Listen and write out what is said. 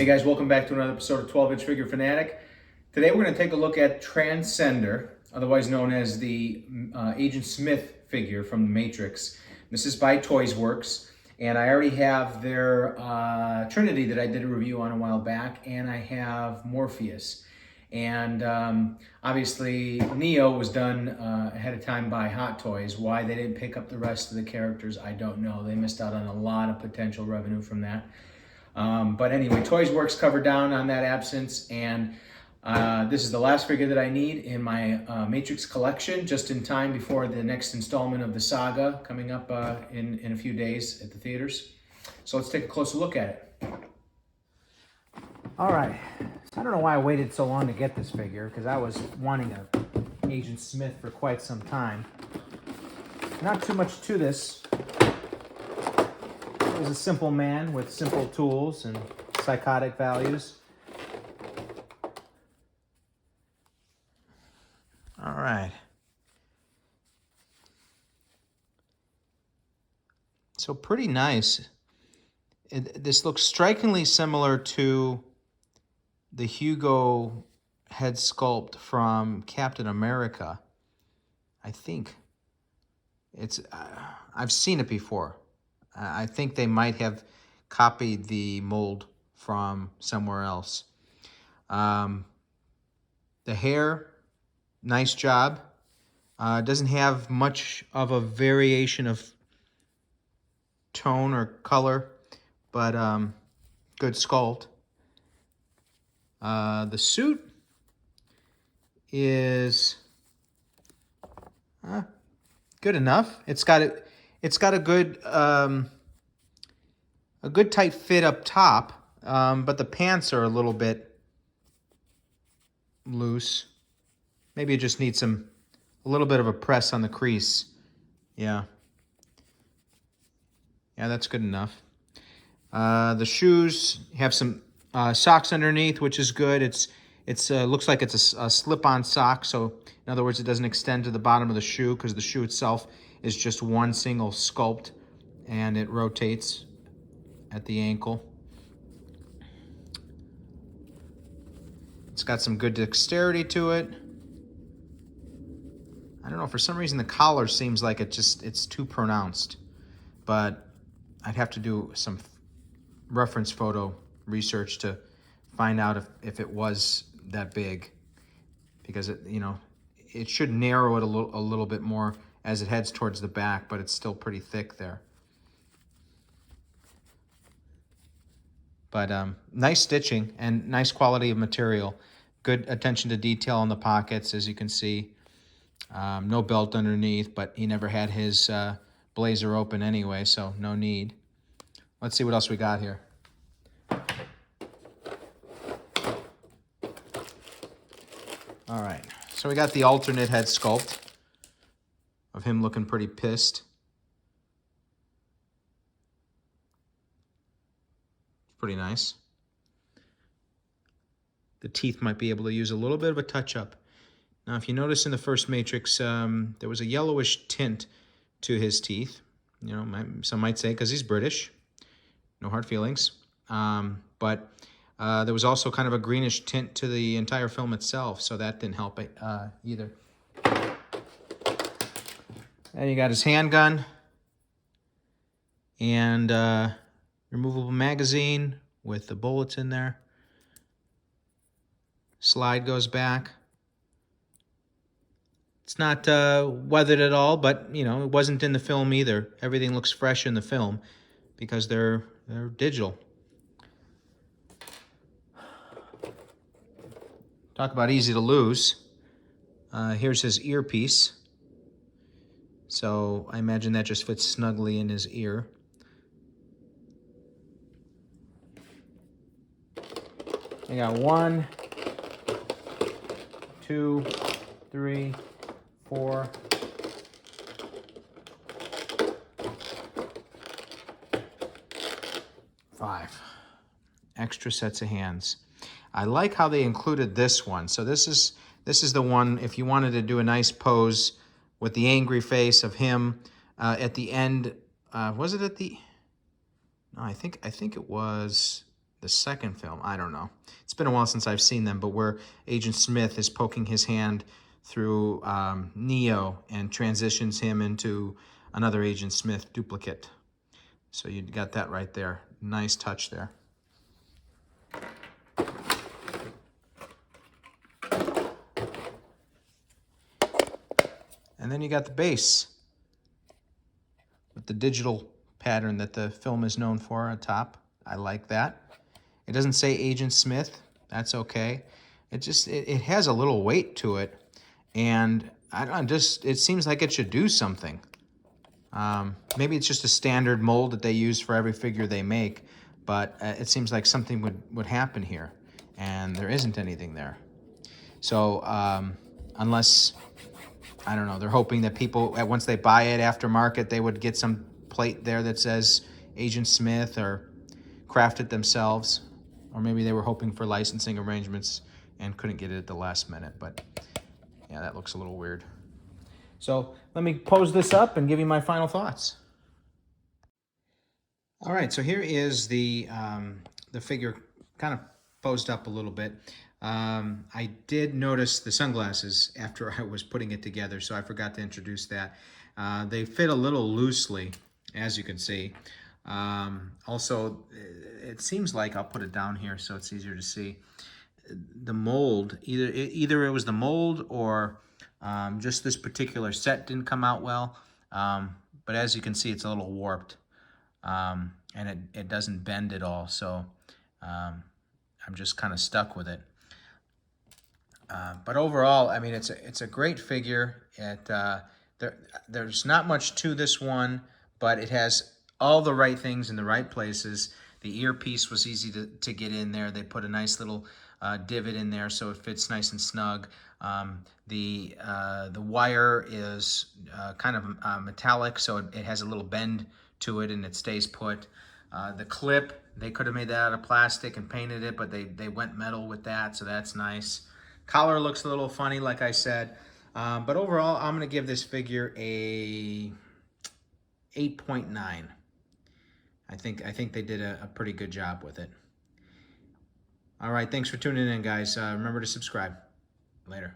Hey guys, welcome back to another episode of 12-Inch Figure Fanatic. Today we're going to take a look at Transcender, otherwise known as the Agent Smith figure from The Matrix. This is by Toysworks, and I already have their Trinity that I did a review on a while back, and I have Morpheus. And obviously Neo was done ahead of time by Hot Toys. Why they didn't pick up the rest of the characters, I don't know. They missed out on a lot of potential revenue from that. But anyway, Toysworks covered down on that absence, and this is the last figure that I need in my Matrix collection, just in time before the next installment of the saga coming up in a few days at the theaters. So let's take a closer look at it. All right, so I don't know why I waited so long to get this figure, because I was wanting a Agent Smith for quite some time. Not too much to this. He was a simple man with simple tools and psychotic values. All right. So pretty nice. This looks strikingly similar to the Hugo head sculpt from Captain America. I think it's, I've seen it before. I think they might have copied the mold from somewhere else. The hair, nice job. Doesn't have much of a variation of tone or color, but good sculpt. The suit is good enough. It's got a good tight fit up top, but the pants are a little bit loose. Maybe it just needs a little bit of a press on the crease. Yeah, that's good enough. The shoes have some socks underneath, which is good. It looks like it's a slip-on sock, so in other words, it doesn't extend to the bottom of the shoe because the shoe itself is just one single sculpt, and it rotates at the ankle. It's got some good dexterity to it. I don't know, for some reason the collar seems like it's too pronounced, but I'd have to do some reference photo research to find out if it was that big, because it should narrow it a little bit more as it heads towards the back, but it's still pretty thick there. But nice stitching and nice quality of material. Good attention to detail on the pockets, as you can see. No belt underneath, but he never had his blazer open anyway, so no need. Let's see what else we got here. All right, so we got the alternate head sculpt of him looking pretty pissed. Pretty nice. The teeth might be able to use a little bit of a touch-up. Now, if you notice in the first Matrix, there was a yellowish tint to his teeth. Some might say because he's British. No hard feelings. But there was also kind of a greenish tint to the entire film itself, so that didn't help it either. And you got his handgun and removable magazine with the bullets in there. Slide goes back. It's not weathered at all, but it wasn't in the film either. Everything looks fresh in the film because they're digital. Talk about easy to lose. Here's his earpiece. So I imagine that just fits snugly in his ear. I got 1, 2, 3, 4. 5 extra sets of hands. I like how they included this one. So this is the one, if you wanted to do a nice pose with the angry face of him at the end. Was it at the... No, I think it was the second film. I don't know. It's been a while since I've seen them, but where Agent Smith is poking his hand through Neo and transitions him into another Agent Smith duplicate. So you got that right there. Nice touch there. And then you got the base with the digital pattern that the film is known for on top. I like that. It doesn't say Agent Smith. That's okay. It has a little weight to it, and I don't just it seems like it should do something. Maybe it's just a standard mold that they use for every figure they make, but it seems like something would happen here, and there isn't anything there. So unless, I don't know, they're hoping that people, once they buy it aftermarket, they would get some plate there that says Agent Smith or craft it themselves. Or maybe they were hoping for licensing arrangements and couldn't get it at the last minute. But yeah, that looks a little weird. So let me pose this up and give you my final thoughts. All right, so here is the figure kind of posed up a little bit. I did notice the sunglasses after I was putting it together, so I forgot to introduce that. They fit a little loosely, as you can see. Also, it seems like, I'll put it down here so it's easier to see, the mold, either it was the mold or just this particular set didn't come out well. But as you can see, it's a little warped, and it doesn't bend at all, so I'm just kind of stuck with it. But overall, I mean, it's a great figure. There's not much to this one, but it has all the right things in the right places. The earpiece was easy to get in there. They put a nice little divot in there so it fits nice and snug. The wire is kind of metallic, so it has a little bend to it and it stays put. The clip, they could have made that out of plastic and painted it, but they went metal with that, so that's nice. Collar looks a little funny, like I said. But overall, I'm going to give this figure a 8.9. I think they did a pretty good job with it. All right, thanks for tuning in, guys. Remember to subscribe. Later.